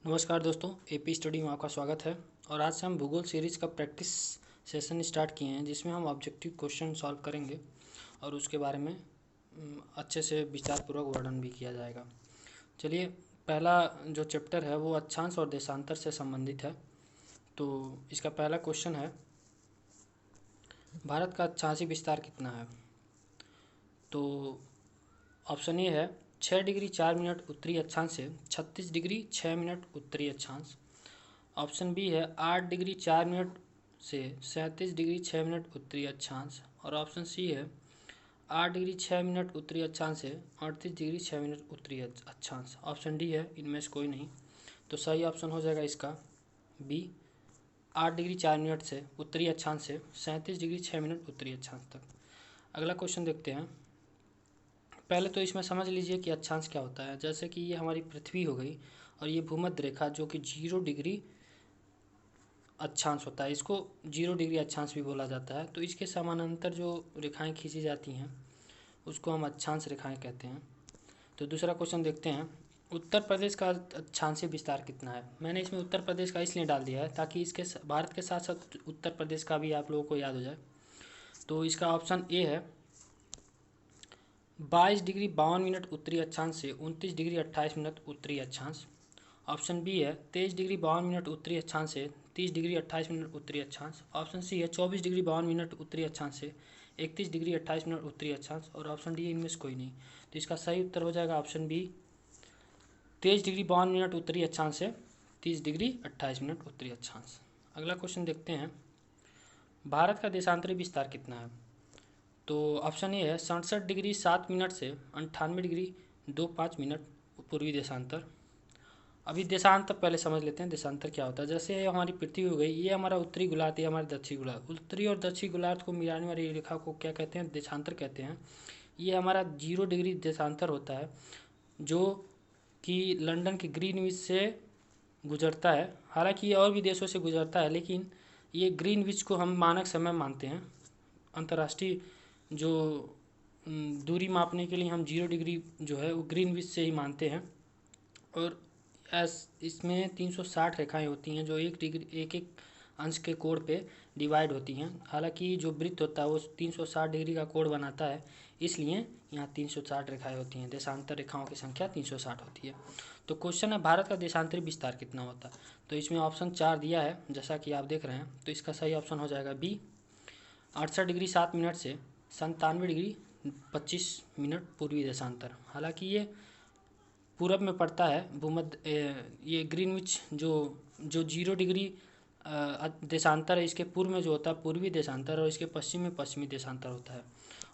नमस्कार दोस्तों, AP study में आपका स्वागत है। और आज से हम भूगोल सीरीज़ का प्रैक्टिस सेशन स्टार्ट किए हैं, जिसमें हम ऑब्जेक्टिव क्वेश्चन सॉल्व करेंगे और उसके बारे में अच्छे से विस्तारपूर्वक वर्णन भी किया जाएगा। चलिए, पहला जो चैप्टर है वो अक्षांश और देशांतर से संबंधित है। तो इसका पहला क्वेश्चन है, भारत का अक्षांशी विस्तार कितना है? तो ऑप्शन ए है 6 डिग्री 4 मिनट उत्तरी अक्षांश से 36 डिग्री 6 मिनट उत्तरी अक्षांश। ऑप्शन बी है 8 डिग्री 4 मिनट से 37 डिग्री 6 मिनट उत्तरी अक्षांश। और ऑप्शन सी है 8 डिग्री 6 मिनट उत्तरी अक्षांश से 38 डिग्री 6 मिनट उत्तरी अक्षांश। ऑप्शन डी है इनमें से कोई नहीं। तो सही ऑप्शन हो जाएगा इसका बी, 8 डिग्री 4 मिनट से उत्तरी अक्षांश से 37 डिग्री 6 मिनट उत्तरी अक्षांश तक। अगला क्वेश्चन देखते हैं। पहले तो इसमें समझ लीजिए कि अक्षांश क्या होता है। जैसे कि ये हमारी पृथ्वी हो गई और ये भूमध्य रेखा जो कि 0 डिग्री अक्षांश होता है, इसको 0 डिग्री अक्षांश भी बोला जाता है। तो इसके समानांतर जो रेखाएं खींची जाती हैं उसको हम अक्षांश रेखाएं कहते हैं। तो दूसरा क्वेश्चन देखते हैं, उत्तर प्रदेश का अक्षांशीय विस्तार कितना है? मैंने इसमें उत्तर प्रदेश का इसलिए डाल दिया है ताकि इसके भारत के साथ साथ उत्तर प्रदेश का भी आप लोगों को याद हो जाए। तो इसका ऑप्शन ए है 22 डिग्री 52 मिनट उत्तरी अक्षांश से 29 डिग्री 28 मिनट उत्तरी अक्षांश। ऑप्शन बी है 23 डिग्री 52 मिनट उत्तरी अक्षांश से 30 डिग्री 28 मिनट उत्तरी अक्षांश। ऑप्शन सी है 24 डिग्री 52 मिनट उत्तरी अक्षांश से 31 डिग्री 28 मिनट उत्तरी अक्षांश। और ऑप्शन डी इनमें से कोई नहीं। तो इसका सही उत्तर हो जाएगा ऑप्शन बी, 23 डिग्री 52 मिनट उत्तरी अक्षांश से 30 डिग्री 28 मिनट उत्तरी अक्षांश। अगला क्वेश्चन देखते हैं, भारत का देशांतरी विस्तार कितना है? तो ऑप्शन ए है 67 डिग्री 7 मिनट से 98 डिग्री 25 मिनट पूर्वी देशांतर। अभी देशांतर पहले समझ लेते हैं, देशांतर क्या होता है। जैसे हमारी पृथ्वी हो गई, ये हमारा उत्तरी गोलार्ध, ये हमारा दक्षिणी गोलार्ध। उत्तरी और दक्षिणी गोलार्ध को मिलाने वाली रेखा को क्या कहते हैं? देशांतर कहते हैं। ये हमारा 0 डिग्री देशांतर होता है जो कि लंदन के ग्रीनविच से गुजरता है। हालांकि ये और भी देशों से गुजरता है, लेकिन ये ग्रीनविच को हम मानक समय मानते हैं। अंतर्राष्ट्रीय जो दूरी मापने के लिए हम 0 डिग्री जो है वो ग्रीनविच से ही मानते हैं। और इसमें 360 रेखाएं होती हैं जो 1 डिग्री एक अंश के कोण पे डिवाइड होती हैं। हालांकि जो वृत्त होता है वो 360 डिग्री का कोण बनाता है, इसलिए यहाँ 360 रेखाएं होती हैं। देशांतर रेखाओं की संख्या 360 होती है। तो क्वेश्चन है, भारत का देशांतरी विस्तार कितना होता है? तो इसमें ऑप्शन 4 दिया है जैसा कि आप देख रहे हैं। तो इसका सही ऑप्शन हो जाएगा बी, 68 डिग्री 7 मिनट से 97 डिग्री 25 मिनट पूर्वी देशांतर। हालांकि ये पूरब में पड़ता है भूमध्य, ये ग्रीनविच जो 0 डिग्री देशांतर है, इसके पूर्व में जो होता है पूर्वी देशांतर और इसके पश्चिम में पश्चिमी देशांतर होता है।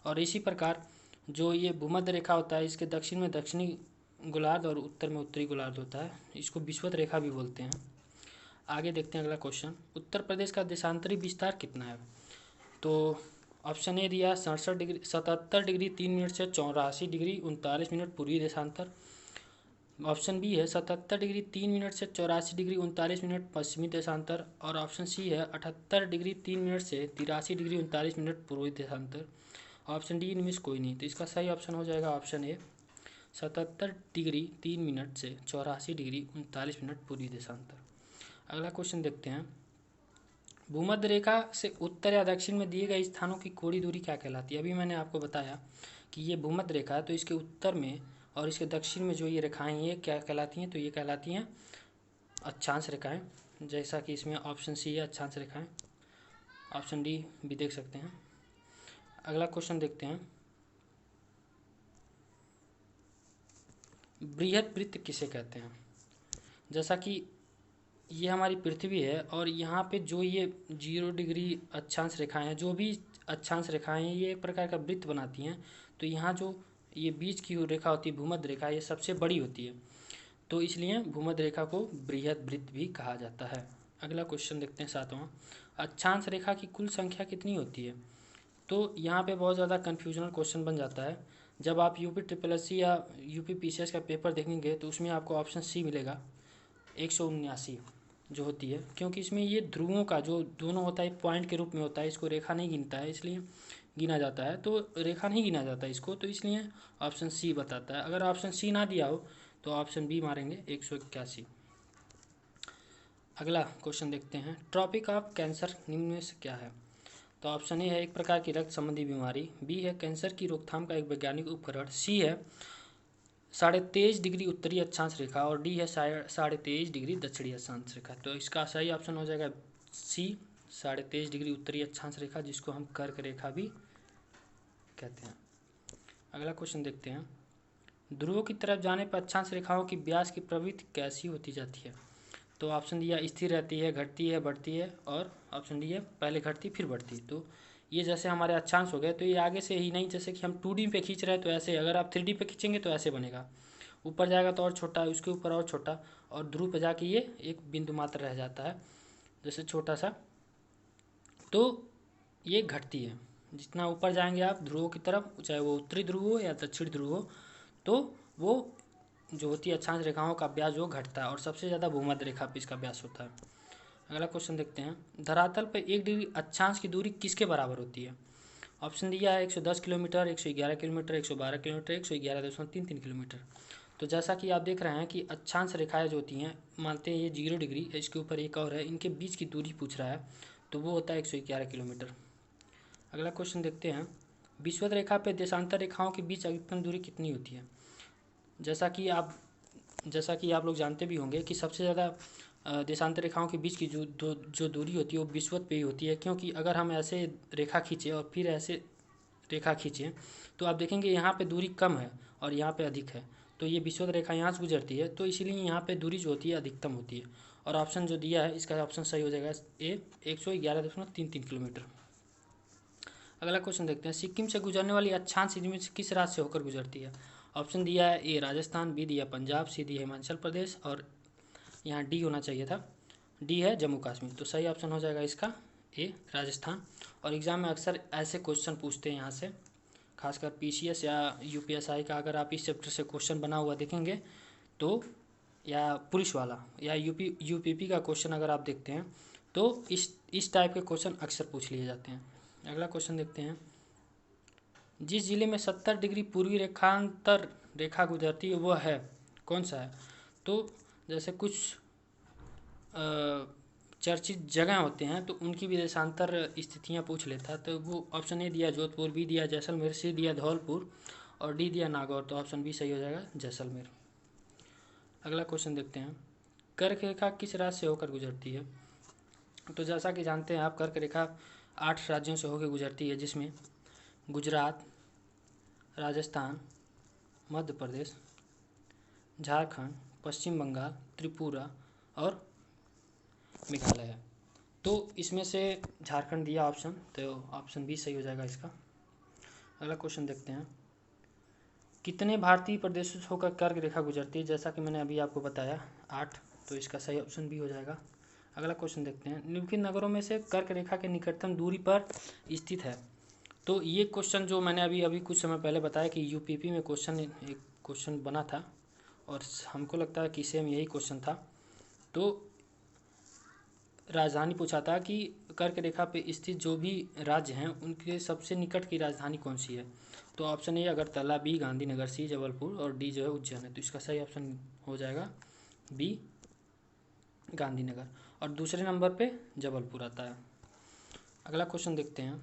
और इसी प्रकार जो ये भूमध्य रेखा होता है, इसके दक्षिण में दक्षिणी गोलार्ध और उत्तर में उत्तरी गोलार्ध होता है। इसको विषुवत रेखा भी बोलते हैं। आगे देखते हैं अगला क्वेश्चन, उत्तर प्रदेश का देशांतरी विस्तार कितना है? तो ऑप्शन ए दिया 77 डिग्री 3 मिनट से 84 डिग्री 39 मिनट पूर्वी देशांतर। ऑप्शन बी है 77 डिग्री 3 मिनट से 84 डिग्री 39 मिनट पश्चिमी देशांतर। और ऑप्शन सी है 78 डिग्री 3 मिनट से 83 डिग्री 39 मिनट पूर्वी देशांतर। ऑप्शन डी इनमें से कोई नहीं। तो इसका सही ऑप्शन हो जाएगा ऑप्शन ए, 77 डिग्री 3 मिनट से 84 डिग्री 39 मिनट पूर्वी देशांतर। अगला क्वेश्चन देखते हैं, भूमध्य रेखा से उत्तर या दक्षिण में दिए गए स्थानों की कोणीय दूरी क्या कहलाती है? अभी मैंने आपको बताया कि ये भूमध्य रेखा है, तो इसके उत्तर में और इसके दक्षिण में जो ये रेखाएं ये क्या कहलाती हैं? तो ये कहलाती हैं अक्षांश रेखाएं। जैसा कि इसमें ऑप्शन सी है अक्षांश रेखाएं। ऑप्शन डी भी देख सकते हैं। अगला क्वेश्चन देखते हैं, बृहद वृत्त किसे कहते हैं? जैसा कि ये हमारी पृथ्वी है और यहाँ पे जो ये 0 डिग्री अक्षांश रेखाएं हैं, जो भी अक्षांश रेखाएं हैं, ये एक प्रकार का वृत्त बनाती हैं। तो यहाँ जो ये बीच की रेखा होती है भूमध्य रेखा, ये सबसे बड़ी होती है, तो इसलिए भूमध्य रेखा को बृहद वृत्त भी कहा जाता है। अगला क्वेश्चन देखते हैं, सातवां, अक्षांश रेखा की कुल संख्या कितनी होती है? तो यहाँ पे बहुत ज़्यादा कन्फ्यूजनल क्वेश्चन बन जाता है। जब आप यूपी ट्रिपल एस सी या यूपी पीसीएस का पेपर देखेंगे तो उसमें आपको ऑप्शन सी मिलेगा 179 जो होती है, क्योंकि इसमें ये ध्रुवों का जो दोनों होता है पॉइंट के रूप में होता है, इसको रेखा नहीं गिनता है, इसलिए गिना जाता है। तो रेखा नहीं गिना जाता इसको, तो इसलिए ऑप्शन सी बताता है। अगर ऑप्शन सी ना दिया हो तो ऑप्शन बी मारेंगे 181। अगला क्वेश्चन देखते हैं, ट्रॉपिक ऑफ कैंसर निम्न में से क्या है। तो ऑप्शन ए है एक प्रकार की रक्त संबंधी बीमारी, बी है कैंसर की रोकथाम का एक वैज्ञानिक उपकरण, सी है 23.5 डिग्री उत्तरी अक्षांश रेखा और डी है 23.5 डिग्री दक्षिणी अक्षांश रेखा। तो इसका सही ऑप्शन हो जाएगा सी 23.5 डिग्री उत्तरी अक्षांश रेखा, जिसको हम कर्क रेखा भी कहते हैं। अगला क्वेश्चन देखते हैं, ध्रुवों की तरफ जाने पर अक्षांश रेखाओं की व्यास की प्रवृत्ति कैसी होती जाती है। तो ऑप्शन दिया स्थिर रहती है, घटती है, बढ़ती है, और ऑप्शन डी है पहले घटती फिर बढ़ती। तो ये जैसे हमारे अक्षांश हो गए, तो ये आगे से ही नहीं, जैसे कि हम 2D पे खींच रहे हैं तो ऐसे, अगर आप 3D पे खींचेंगे तो ऐसे बनेगा, ऊपर जाएगा तो और छोटा, उसके ऊपर और छोटा, और ध्रुव पे जाके ये एक बिंदु मात्र रह जाता है जैसे छोटा सा। तो ये घटती है, जितना ऊपर जाएंगे आप ध्रुवों की तरफ, चाहे वो उत्तरी ध्रुव हो या दक्षिण ध्रुव हो, तो वो जो होती है अक्षांश रेखाओं का व्यास वो घटता है, और सबसे ज़्यादा भूमध्य रेखा पे इसका व्यास होता है। अगला क्वेश्चन देखते हैं, धरातल पर 1 डिग्री अक्षांश की दूरी किसके बराबर होती है। ऑप्शन दिया है 110 किलोमीटर, 111 किलोमीटर, 112 किलोमीटर, 111.33 किलोमीटर। तो जैसा कि आप देख रहे हैं कि अक्षांश रेखाएं जो होती हैं, मानते हैं ये 0 डिग्री, इसके ऊपर एक और है, इनके बीच की दूरी पूछ रहा है, तो वो होता है 111 किलोमीटर। अगला क्वेश्चन देखते हैं, विषुवत रेखा पे देशांतर रेखाओं के बीच अधिकतम दूरी कितनी होती है। जैसा कि आप लोग जानते भी होंगे कि सबसे ज़्यादा देशांतर रेखाओं के बीच की जो दूरी होती है वो विषुवत पे ही होती है, क्योंकि अगर हम ऐसे रेखा खींचें और फिर ऐसे रेखा खींचें तो आप देखेंगे यहाँ पे दूरी कम है और यहाँ पे अधिक है, तो ये विषुवत रेखा यहाँ से गुजरती है, तो इसीलिए यहाँ पे दूरी जो होती है अधिकतम होती है। और ऑप्शन जो दिया है इसका ऑप्शन सही हो जाएगा ए 111.33 किलोमीटर। अगला क्वेश्चन देखते हैं, सिक्किम से गुजरने वाली अक्षांश इनमें से किस राज्य से होकर गुजरती है। ऑप्शन दिया है ए राजस्थान, बी दिया पंजाब, सी दिया हिमाचल प्रदेश, और यहाँ डी होना चाहिए था, डी है जम्मू कश्मीर। तो सही ऑप्शन हो जाएगा इसका ए राजस्थान। और एग्जाम में अक्सर ऐसे क्वेश्चन पूछते हैं यहाँ से, खासकर PCS या UPSI का, अगर आप इस चैप्टर से क्वेश्चन बना हुआ देखेंगे तो, या पुलिस वाला या UPP का क्वेश्चन अगर आप देखते हैं तो इस टाइप के क्वेश्चन अक्सर पूछ लिए जाते हैं। अगला क्वेश्चन देखते हैं, जिस जिले में 70 डिग्री पूर्वी रेखांतर रेखा गुजरती है वह है कौन सा है। तो जैसे कुछ चर्चित जगह होते हैं तो उनकी भी देशांतर स्थितियाँ पूछ लेता है, तो वो ऑप्शन ए दिया जोधपुर, बी दिया जैसलमेर, सी दिया धौलपुर, और डी दिया नागौर। तो ऑप्शन बी सही हो जाएगा जैसलमेर। अगला क्वेश्चन देखते हैं, कर्क रेखा किस राज्य से होकर गुजरती है। तो जैसा कि जानते हैं आप, कर्क रेखा 8 राज्यों से होकर गुजरती है, जिसमें गुजरात, राजस्थान, मध्य प्रदेश, झारखंड, पश्चिम बंगाल, त्रिपुरा और मेघालय है। तो इसमें से झारखंड दिया ऑप्शन, तो ऑप्शन बी सही हो जाएगा इसका। अगला क्वेश्चन देखते हैं, कितने भारतीय प्रदेशों से होकर कर्क रेखा गुजरती है। जैसा कि मैंने अभी आपको बताया 8, तो इसका सही ऑप्शन बी हो जाएगा। अगला क्वेश्चन देखते हैं, निम्नलिखित नगरों में से कर्क रेखा के निकटतम दूरी पर स्थित है। तो ये क्वेश्चन जो मैंने अभी कुछ समय पहले बताया कि UPP में एक क्वेश्चन बना था, और हमको लगता है कि सेम यही क्वेश्चन था। तो राजधानी पूछा था कि कर्क रेखा पे स्थित जो भी राज्य हैं उनके सबसे निकट की राजधानी कौन सी है। तो option A Agartala, B Gandhinagar, C Jabalpur, और डी जो है उज्जैन है। तो इसका सही ऑप्शन हो जाएगा बी गांधीनगर, और दूसरे नंबर पे जबलपुर आता है। अगला क्वेश्चन देखते हैं,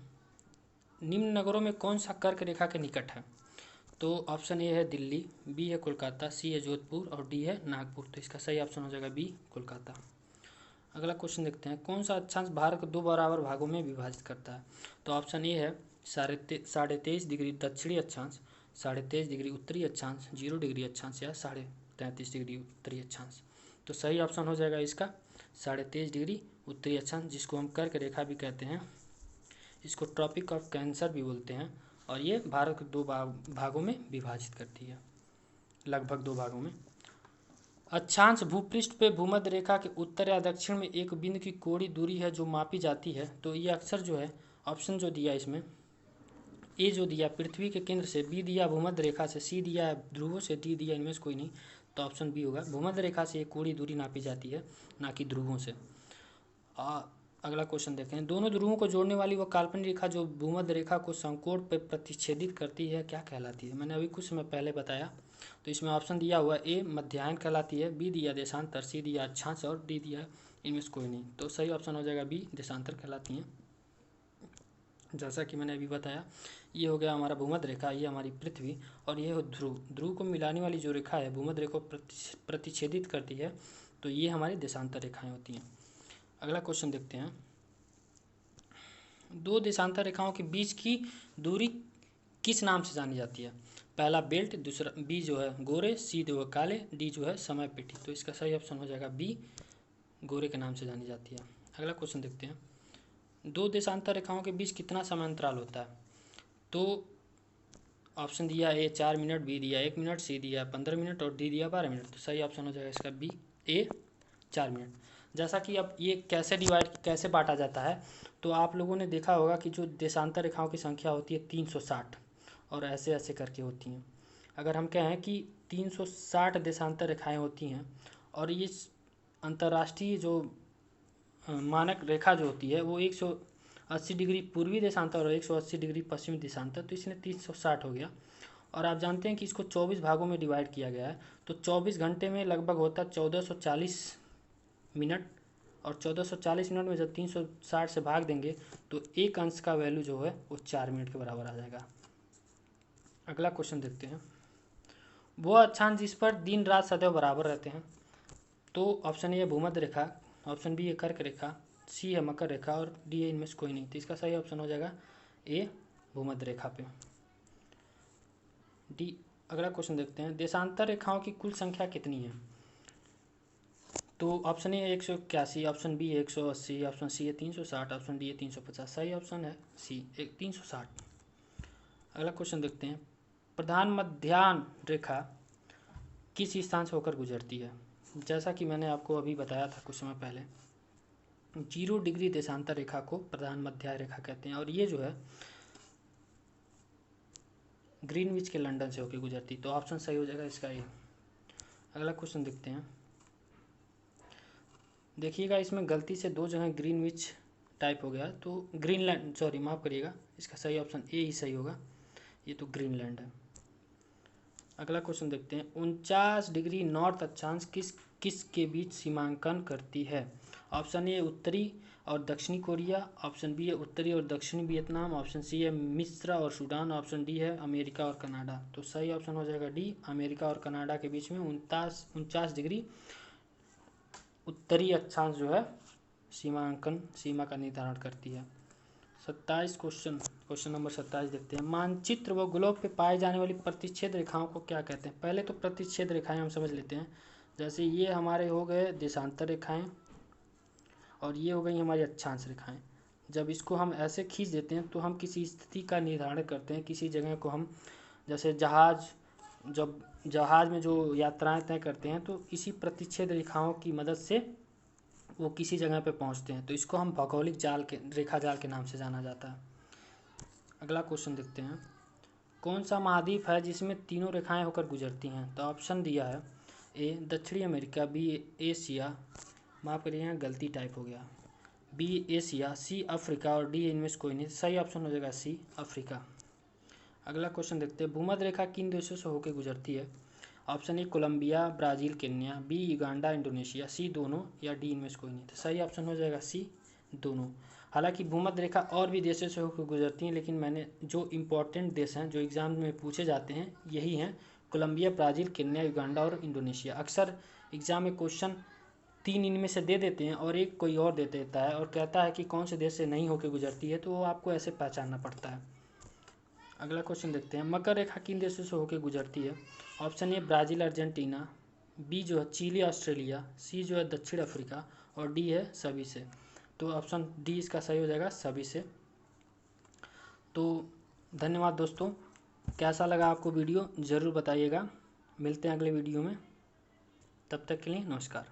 निम्न नगरों में कौन सा कर्क रेखा के निकट है। तो ऑप्शन ए है दिल्ली, बी है कोलकाता, सी है जोधपुर, और डी है नागपुर। तो इसका सही ऑप्शन हो जाएगा बी कोलकाता। अगला क्वेश्चन देखते हैं, कौन सा अक्षांश भारत को 2 बराबर भागों में विभाजित करता है। तो ऑप्शन ए है 23.5 डिग्री दक्षिणी अक्षांश, 23.5 डिग्री उत्तरी अक्षांश, 0 डिग्री अक्षांश, या 33.5 डिग्री उत्तरी अक्षांश। तो सही ऑप्शन हो जाएगा इसका 23.5 डिग्री उत्तरी अक्षांश, जिसको हम कर्क रेखा भी कहते हैं, इसको ट्रॉपिक ऑफ कैंसर भी बोलते हैं, और ये भारत को 2 भागों में विभाजित करती है, लगभग 2 भागों में। अक्षांश भूपृष्ठ पे भूमध्य रेखा के उत्तर या दक्षिण में एक बिंदु की कोणीय दूरी है जो मापी जाती है। तो ये अक्सर जो है ऑप्शन जो दिया इसमें, ए जो दिया पृथ्वी के केंद्र से, बी दिया भूमध्य रेखा से, सी दिया ध्रुवों से, डी दिया इनमें से कोई नहीं, तो ऑप्शन बी होगा, भूमध्य रेखा से एक कोणीय दूरी नापी जाती है, ना कि ध्रुवों से। अगला क्वेश्चन देखें, दोनों ध्रुवों को जोड़ने वाली वह काल्पनिक रेखा जो भूमध्य रेखा को समकोण पर प्रतिच्छेदित करती है क्या कहलाती है। मैंने अभी कुछ समय पहले बताया, तो इसमें ऑप्शन दिया हुआ ए मध्यायन कहलाती है, बी दिया देशांतर, सी दिया अक्षांश, और डी दिया इनमें से कोई नहीं। तो सही ऑप्शन हो जाएगा बी, देशांतर कहलाती हैं। जैसा कि मैंने अभी बताया, ये हो गया हमारा भूमध्य रेखा, ये हमारी पृथ्वी, और ये हो ध्रुव। ध्रुव को मिलाने वाली जो रेखा है भूमध्य रेखा को प्रतिच्छेदित करती है, तो ये हमारी देशांतर रेखाएं होती हैं। अगला क्वेश्चन देखते हैं। दो देशांतर रेखाओं के बीच की दूरी किस नाम से जानी जाती है? पहला बेल्ट, दूसरा बी जो है गोरे, सी जो है काले, डी जो है समय पेटी। तो इसका सही ऑप्शन हो जाएगा बी, गोरे के नाम से जानी जाती है। अगला क्वेश्चन देखते हैं। दो देशांतर रेखाओं के बीच कितना समय अंतराल होता है? तो ऑप्शन दिया ए 4 मिनट, बी दिया 1 मिनट, सी दिया 15 मिनट और डी दिया 12 मिनट। तो सही ऑप्शन हो जाएगा इसका बी, ए 4 मिनट। जैसा कि अब ये कैसे बांटा जाता है, तो आप लोगों ने देखा होगा कि जो देशांतर रेखाओं की संख्या होती है 360 और ऐसे ऐसे करके होती हैं। अगर हम कहें कि 360 देशांतर रेखाएं होती हैं और ये अंतर्राष्ट्रीय जो मानक रेखा जो होती है वो 180 डिग्री पूर्वी देशांतर और 180 डिग्री पश्चिमी देशांतर, तो इसमें 360 हो गया। और आप जानते हैं कि इसको 24 भागों में डिवाइड किया गया है, तो 24 घंटे में लगभग होता है 1440 मिनट, और 1440 मिनट में जब 360 से भाग देंगे तो एक अंश का वैल्यू जो है वो 4 मिनट के बराबर आ जाएगा। अगला क्वेश्चन देखते हैं। वो अक्षांश जिस पर दिन रात सदैव बराबर रहते हैं? तो ऑप्शन ए है भूमध्य रेखा, ऑप्शन बी है कर्क रेखा, सी है मकर रेखा और डी है इनमें से कोई नहीं। तो इसका सही ऑप्शन हो जाएगा ए, भूमध्य रेखा पे, डी। अगला क्वेश्चन देखते हैं। देशांतर रेखाओं की कुल संख्या कितनी है? तो ऑप्शन ए है 181, ऑप्शन बी है 180, ऑप्शन सी है 360, ऑप्शन डी है 350। सही ऑप्शन है सी, 360। अगला क्वेश्चन देखते हैं। प्रधान मध्याह्न रेखा किस स्थान से होकर गुजरती है? जैसा कि मैंने आपको अभी बताया था कुछ समय पहले, 0 डिग्री देशांतर रेखा को प्रधान मध्याह्न रेखा कहते हैं, और ये जो है ग्रीनविच के लंदन से होकर गुजरती। तो ऑप्शन सही हो जाएगा इसका ए। अगला क्वेश्चन देखते हैं। देखिएगा इसमें गलती से 2 जगह ग्रीनविच टाइप हो गया, तो ग्रीनलैंड, सॉरी माफ़ करिएगा, इसका सही ऑप्शन ए ही सही होगा, ये तो ग्रीनलैंड है। अगला क्वेश्चन देखते हैं। 49 डिग्री नॉर्थ अक्षांश किस के बीच सीमांकन करती है? ऑप्शन ए उत्तरी और दक्षिणी कोरिया, ऑप्शन बी है उत्तरी और दक्षिणी वियतनाम, ऑप्शन सी है मिस्र और सूडान, ऑप्शन डी है अमेरिका और कनाडा। तो सही ऑप्शन हो जाएगा डी, अमेरिका और कनाडा के बीच में 49 डिग्री उत्तरी अक्षांश जो है सीमा का निर्धारण करती है। 27 क्वेश्चन नंबर 27 देखते हैं। मानचित्र व ग्लोब पे पाए जाने वाली प्रतिच्छेद रेखाओं को क्या कहते हैं? पहले तो प्रतिच्छेद रेखाएं हम समझ लेते हैं। जैसे ये हमारे हो गए देशांतर रेखाएं और ये हो गई हमारी अक्षांश रेखाएं। जब इसको हम ऐसे खींच देते हैं तो हम किसी स्थिति का निर्धारण करते हैं, किसी जगह को हम, जैसे जब जहाज में जो यात्राएं तय करते हैं तो इसी प्रतिच्छेद रेखाओं की मदद से वो किसी जगह पे पहुंचते हैं, तो इसको हम भौगोलिक रेखा जाल के नाम से जाना जाता है। अगला क्वेश्चन देखते हैं। कौन सा महाद्वीप है जिसमें तीनों रेखाएं होकर गुजरती हैं? तो ऑप्शन दिया है ए दक्षिणी अमेरिका, बी एशिया, माफ़ करिएगा गलती टाइप हो गया, बी एशिया, सी अफ्रीका और डी इनमें से कोई नहीं। सही ऑप्शन हो जाएगा सी, अफ्रीका। अगला क्वेश्चन देखते हैं। भूमध्य रेखा किन देशों से होकर गुजरती है? Option A Colombia, Brazil, Kenya, B Uganda, Indonesia, C दोनों या डी इनमें से कोई नहीं। तो सही ऑप्शन हो जाएगा सी, दोनों। हालांकि भूमध्य रेखा और भी देशों से होकर गुजरती हैं, लेकिन मैंने जो इम्पोर्टेंट देश हैं जो एग्जाम में पूछे जाते हैं यही हैं, कोलंबिया, ब्राज़ील, केन्या, युगांडा और इंडोनेशिया। अक्सर एग्जाम में क्वेश्चन 3 इनमें से दे देते हैं और एक कोई और दे देता है और कहता है कि कौन से देश से नहीं होकर गुजरती है, तो वो आपको ऐसे पहचानना पड़ता है। अगला क्वेश्चन देखते हैं। मकर रेखा किन देशों से होकर गुजरती है? Option A Brazil, Argentina, B जो है चिली, ऑस्ट्रेलिया, सी जो है दक्षिण अफ्रीका और डी है सभी से। तो ऑप्शन डी इसका सही हो जाएगा, सभी से। तो धन्यवाद दोस्तों, कैसा लगा आपको वीडियो ज़रूर बताइएगा। मिलते हैं अगले वीडियो में, तब तक के लिए नमस्कार।